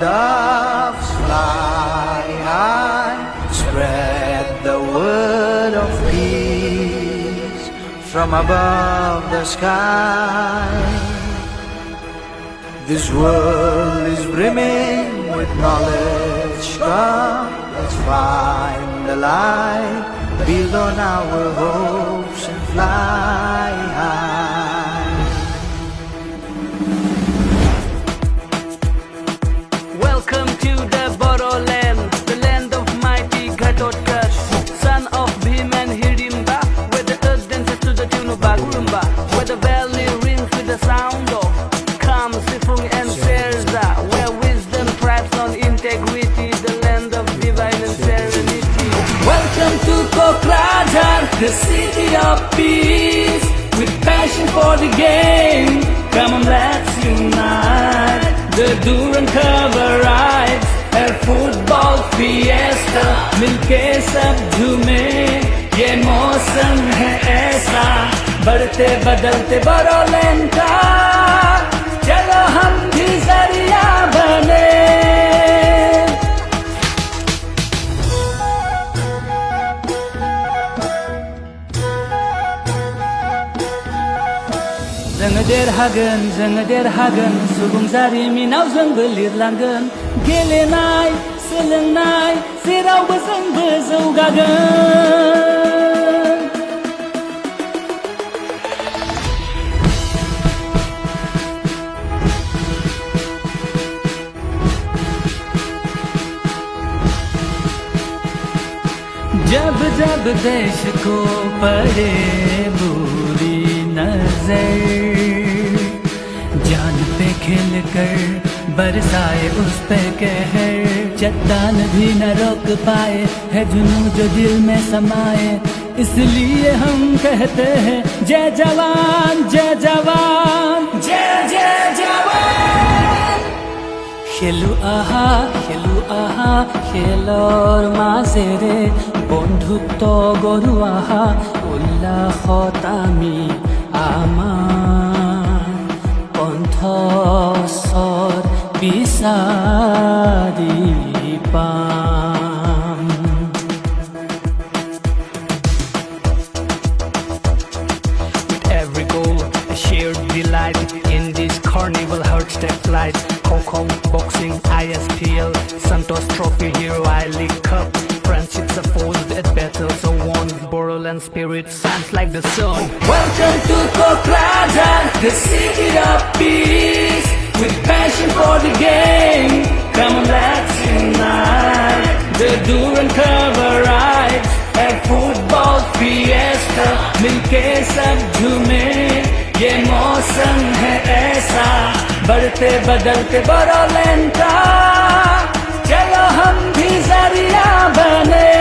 doves fly high, spread the word of peace from above the sky. This world is brimming with knowledge. Come, let's find the light, build on our hopes and fly high. Welcome to the Boro land, the land of mighty kokrajhar, son of Bhim and Hirimba, where the earth dances to the tune of Bagurumba, where the valley rings with the sound of Kam, Sifung and Serza, where wisdom thrives on integrity, the land of divine and serenity. Welcome to Kokrajhar, the city of peace, with passion for the game. Come on, let's unite. The durga rides, a football fiesta, मिलके सब झूमे, ये मौसम है ऐसा, बढ़ते बदलते बरोलैंड का, चलो हम भी जरिया बने. जोङो देरहागोन सुबुं जारिमिनाव जोंबो लिरलांगोन गेलेनाय सोलोंनाय जेरावबो जोंबो जौगागोन. जब जब देश को पड़े बुरी नजर, जान पे खेल कर बरसाए उस पे कहर, चट्टान भी न रोक पाए है जुनू जो दिल में समाए, इसलिए हम कहते हैं जय जवान जय जवान जय जय जवान. খেলু আহা খেলৰ মাজেৰে বন্ধুত্ব গঢ়ো আহা, উল্লাসত আমি আমাৰ কণ্ঠস্বৰ বিচাৰি পাম. With every goal, a shared delight, in this carnival hearts take flight. Kho, boxing, ISPL, Santos Trophy, Hero I-League Cup. Friendships are forged at battles so won. Boroland spirit shines like the sun. Welcome to Kokrajhar, the city of peace, with passion for the game. Come on, let's unite. The durga rides, a football fiesta, मिलके सब झूमे, ये मौसम है ऐसा, बढ़ते बदलते बरोलैंड का, चलो हम भी जरिया बने.